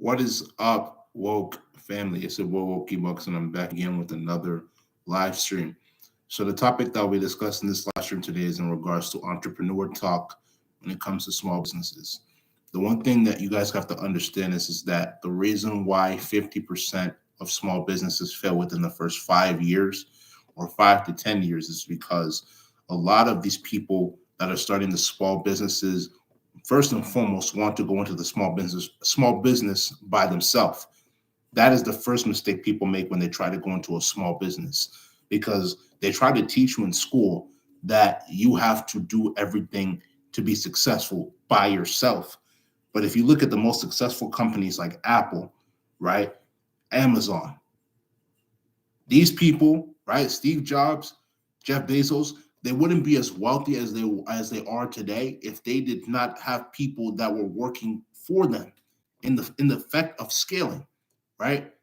What is up, woke family? It's a Wokey Bucks, and I'm back again with another live stream. So the topic that we'll be discussing this live stream today is in regards to entrepreneur talk when it comes to small businesses. The one thing that you guys have to understand is that the reason why 50% of small businesses fail within the first 5 years or 5 to 10 years is because a lot of these people that are starting the small businesses first and foremost want to go into the small business by themselves. That is the first mistake people make when they try to go into a small business, because they try to teach you in school that you have to do everything to be successful by yourself. But if you look at the most successful companies like Apple, right, Amazon, these people, right, Steve Jobs, Jeff Bezos, they wouldn't be as wealthy as they are today if they did not have people that were working for them in the effect of scaling, right?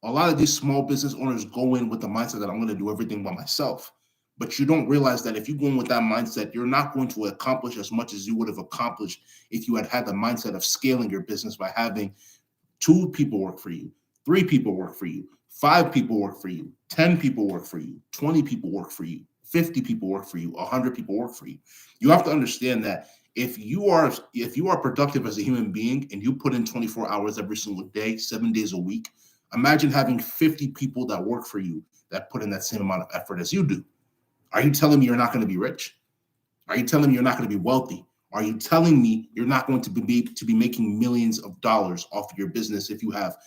A lot of these small business owners go in with the mindset that I'm going to do everything by myself. But you don't realize that if you go in with that mindset, you're not going to accomplish as much as you would have accomplished if you had the mindset of scaling your business by having two people work for you, three people work for you, five people work for you, 10 people work for you, 20 people work for you, 50 people work for you, 100 people work for you. You have to understand that if you are productive as a human being and you put in 24 hours every single day, 7 days a week, imagine having 50 people that work for you that put in that same amount of effort as you do. Are you telling me you're not going to be rich? Are you telling me you're not going to be wealthy? Are you telling me you're not going to be making millions of dollars off of your business if you have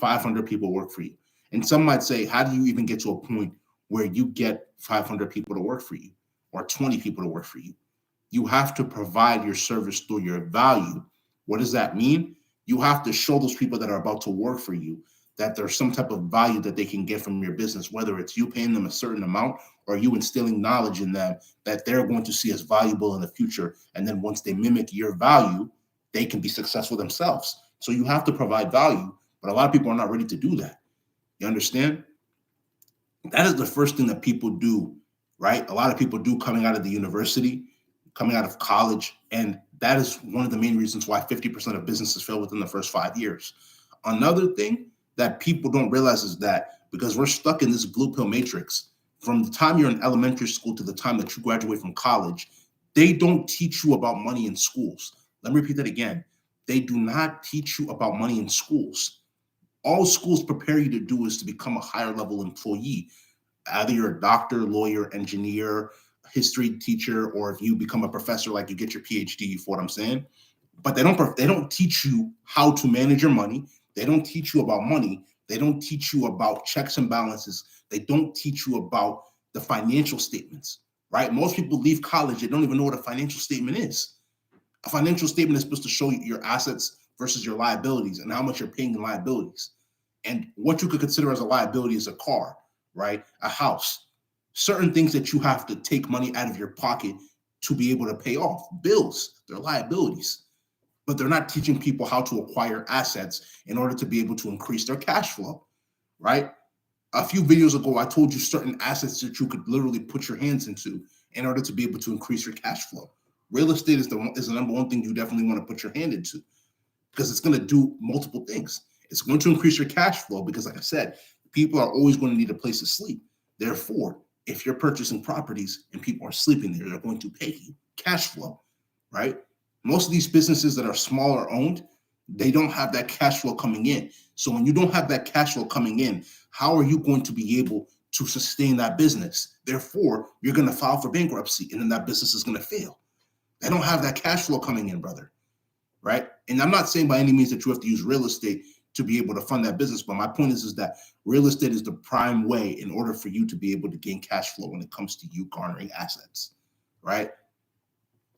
500 people work for you? And some might say, how do you even get to a point where you get 500 people to work for you or 20 people to work for you? You have to provide your service through your value. What does that mean? You have to show those people that are about to work for you that there's some type of value that they can get from your business, whether it's you paying them a certain amount or you instilling knowledge in them that they're going to see as valuable in the future. And then once they mimic your value, they can be successful themselves. So you have to provide value, but a lot of people are not ready to do that. You understand? That is the first thing that people do, right? A lot of people do coming out of the university, coming out of college, and that is one of the main reasons why 50% of businesses fail within the first 5 years. Another thing that people don't realize is that because we're stuck in this blue pill matrix, from the time you're in elementary school to the time that you graduate from college, they don't teach you about money in schools. Let me repeat that again. They do not teach you about money in schools. All schools prepare you to do is to become a higher level employee. Either you're a doctor, lawyer, engineer, history teacher, or if you become a professor, like you get your PhD, you know what I'm saying? But they don't teach you how to manage your money. They don't teach you about money. They don't teach you about checks and balances. They don't teach you about the financial statements, right? Most people leave college, they don't even know what a financial statement is. A financial statement is supposed to show you your assets versus your liabilities and how much you're paying in liabilities. And what you could consider as a liability is a car, right? A house. Certain things that you have to take money out of your pocket to be able to pay off. Bills, they're liabilities. But they're not teaching people how to acquire assets in order to be able to increase their cash flow, right? A few videos ago, I told you certain assets that you could literally put your hands into in order to be able to increase your cash flow. Real estate is the number one thing you definitely want to put your hand into because it's going to do multiple things. It's going to increase your cash flow because, like I said, people are always going to need a place to sleep. Therefore, if you're purchasing properties and people are sleeping there, they're going to pay you cash flow, right? Most of these businesses that are smaller owned, they don't have that cash flow coming in. So when you don't have that cash flow coming in, how are you going to be able to sustain that business? Therefore, you're going to file for bankruptcy and then that business is going to fail. They don't have that cash flow coming in, brother, right? And I'm not saying by any means that you have to use real estate to be able to fund that business, but my point is that real estate is the prime way in order for you to be able to gain cash flow when it comes to you garnering assets, right?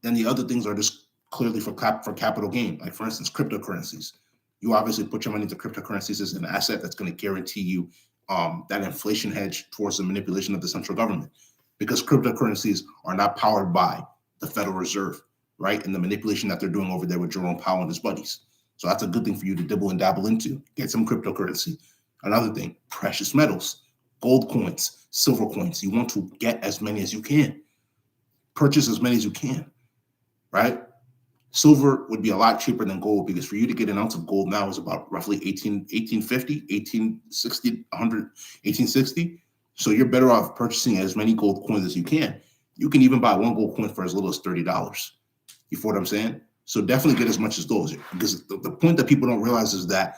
Then the other things are just clearly for capital gain. Like for instance, cryptocurrencies. You obviously put your money into cryptocurrencies as an asset that's going to guarantee you that inflation hedge towards the manipulation of the central government, because cryptocurrencies are not powered by the Federal Reserve, right? And the manipulation that they're doing over there with Jerome Powell and his buddies. So that's a good thing for you to dibble and dabble into. Get some cryptocurrency. Another thing, precious metals, gold coins, silver coins. You want to get as many as you can. Purchase as many as you can, right? Silver would be a lot cheaper than gold because for you to get an ounce of gold now is about roughly 1850, 1860, 100, 1860. So you're better off purchasing as many gold coins as you can. You can even buy one gold coin for as little as $30. You feel what I'm saying? So definitely get as much as those, because the point that people don't realize is that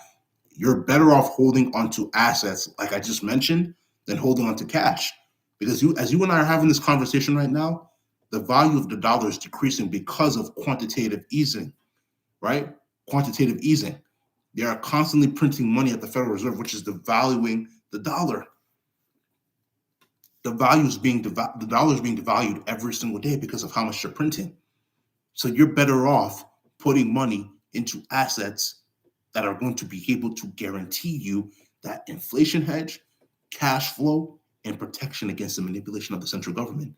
you're better off holding onto assets, like I just mentioned, than holding onto cash. Because as you and I are having this conversation right now, the value of the dollar is decreasing because of quantitative easing, right? Quantitative easing. They are constantly printing money at the Federal Reserve, which is devaluing the dollar. The dollar is being devalued every single day because of how much they're printing. So you're better off putting money into assets that are going to be able to guarantee you that inflation hedge, cash flow, and protection against the manipulation of the central government.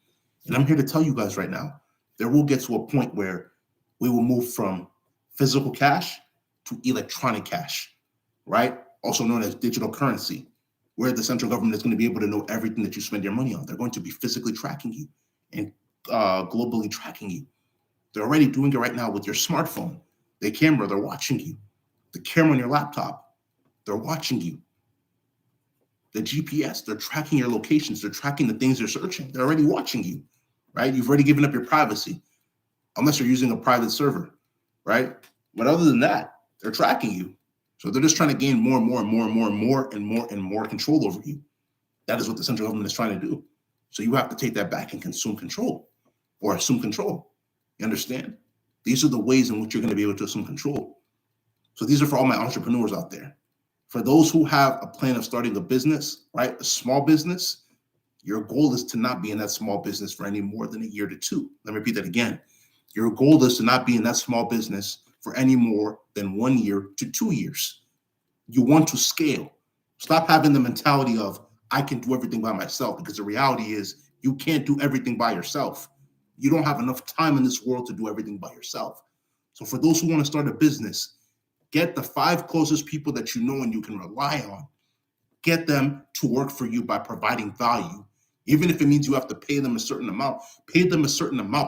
And I'm here to tell you guys right now, there will get to a point where we will move from physical cash to electronic cash, right? Also known as digital currency, where the central government is going to be able to know everything that you spend your money on. They're going to be physically tracking you and globally tracking you. They're already doing it right now with your smartphone. They're watching you. The camera on your laptop, they're watching you. The GPS, they're tracking your locations. They're tracking the things you're searching. They're already watching you, right? You've already given up your privacy, unless you're using a private server, right? But other than that, they're tracking you. So they're just trying to gain more and more and more and more and more and more and more control over you. That is what the central government is trying to do. So you have to take that back and consume control or assume control. You understand? These are the ways in which you're going to be able to assume control. So these are for all my entrepreneurs out there. For those who have a plan of starting a business, right? A small business, your goal is to not be in that small business for any more than a year to two. Let me repeat that again. Your goal is to not be in that small business for any more than 1 year to 2 years. You want to scale. Stop having the mentality of, I can do everything by myself, because the reality is you can't do everything by yourself. You don't have enough time in this world to do everything by yourself. So for those who want to start a business, get the 5 closest people that you know and you can rely on. Get them to work for you by providing value. Even if it means you have to pay them a certain amount,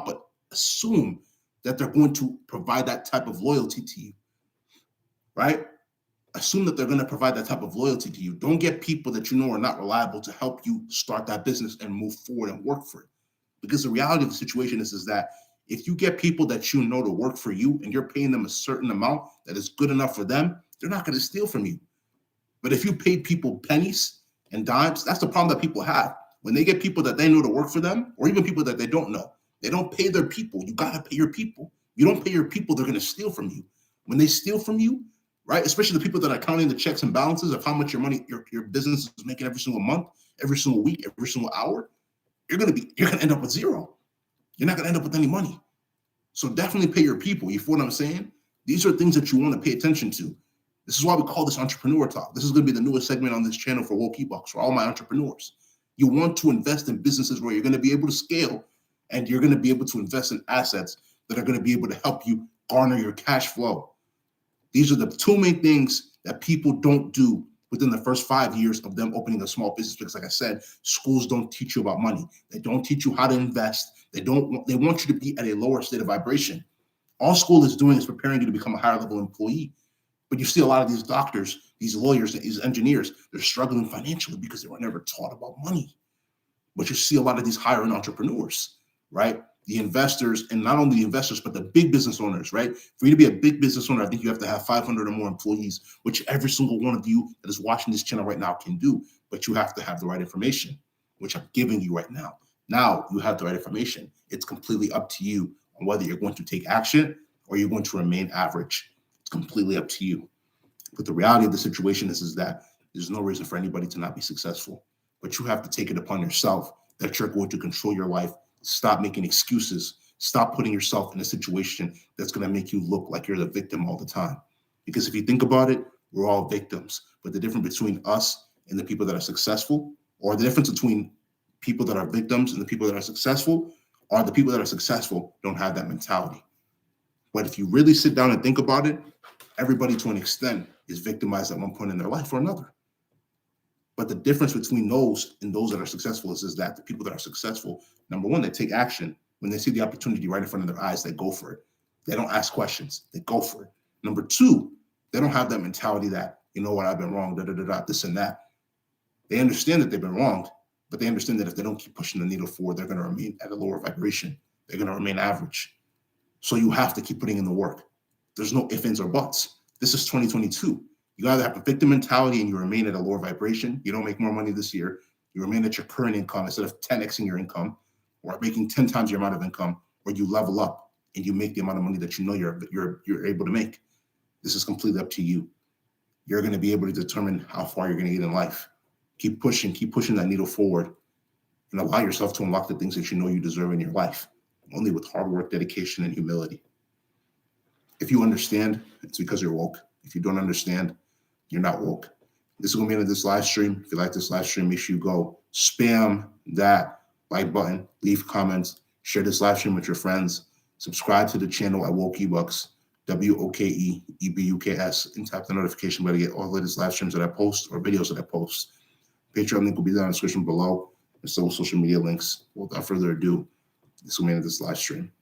but assume that they're going to provide that type of loyalty to you, right? Assume that they're going to provide that type of loyalty to you. Don't get people that you know are not reliable to help you start that business and move forward and work for it. Because the reality of the situation is that if you get people that you know to work for you and you're paying them a certain amount that is good enough for them, they're not going to steal from you. But if you pay people pennies and dimes, that's the problem that people have. When they get people that they know to work for them, or even people that they don't know, they don't pay their people. You got to pay your people. You don't pay your people, they're going to steal from you. When they steal from you, right, especially the people that are counting the checks and balances of how much your money, your business is making every single month, every single week, every single hour, you're going to end up with zero. You're not going to end up with any money. So definitely pay your people. You feel what I'm saying? These are things that you want to pay attention to. This is why we call this Entrepreneur Talk. This is going to be the newest segment on this channel for Woke Bucks, for all my entrepreneurs. You want to invest in businesses where you're going to be able to scale, and you're going to be able to invest in assets that are going to be able to help you garner your cash flow. These are the 2 main things that people don't do within the first 5 years of them opening a small business. Because like I said, schools don't teach you about money. They don't teach you how to invest. They want you to be at a lower state of vibration. All school is doing is preparing you to become a higher level employee. But you see a lot of these doctors, these lawyers, these engineers, they're struggling financially because they were never taught about money. But you see a lot of these higher end entrepreneurs, right? The investors, and not only the investors, but the big business owners, right? For you to be a big business owner, I think you have to have 500 or more employees, which every single one of you that is watching this channel right now can do. But you have to have the right information, which I'm giving you right now. Now you have the right information. It's completely up to you on whether you're going to take action or you're going to remain average. It's completely up to you. But the reality of the situation is that there's no reason for anybody to not be successful. But you have to take it upon yourself that you're going to control your life. Stop making excuses. Stop putting yourself in a situation that's going to make you look like you're the victim all the time. Because if you think about it, we're all victims. But the difference between us and the people that are successful, or the difference between people that are victims and the people that are successful, are the people that are successful don't have that mentality. But if you really sit down and think about it, everybody to an extent is victimized at one point in their life or another. But the difference between those and those that are successful is that the people that are successful, number one, they take action. When they see the opportunity right in front of their eyes, they go for it. They don't ask questions. They go for it. Number two, they don't have that mentality that, you know what, I've been wrong, this and that. They understand that they've been wronged, but they understand that if they don't keep pushing the needle forward, they're going to remain at a lower vibration. They're going to remain average. So you have to keep putting in the work. There's no ifs, ands, or buts. This is 2022. You either have a victim mentality and you remain at a lower vibration. You don't make more money this year. You remain at your current income instead of 10xing your income or making 10 times your amount of income, or you level up and you make the amount of money that you know you're able to make. This is completely up to you. You're going to be able to determine how far you're going to get in life. Keep pushing that needle forward and allow yourself to unlock the things that you know you deserve in your life, only with hard work, dedication, and humility. If you understand, it's because you're woke. If you don't understand, you're not woke. This is going to be the end of this live stream. If you like this live stream, make sure you go spam that like button, leave comments, share this live stream with your friends, subscribe to the channel at Woke Ebuks, WOKEEBUKS, and tap the notification bell to get all the latest live streams that I post or videos that I post. Patreon link will be down in the description below, and so will social media links. Without further ado, this will be the end of this live stream.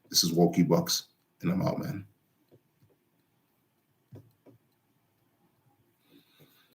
This is Woke Ebuks, and I'm out, man.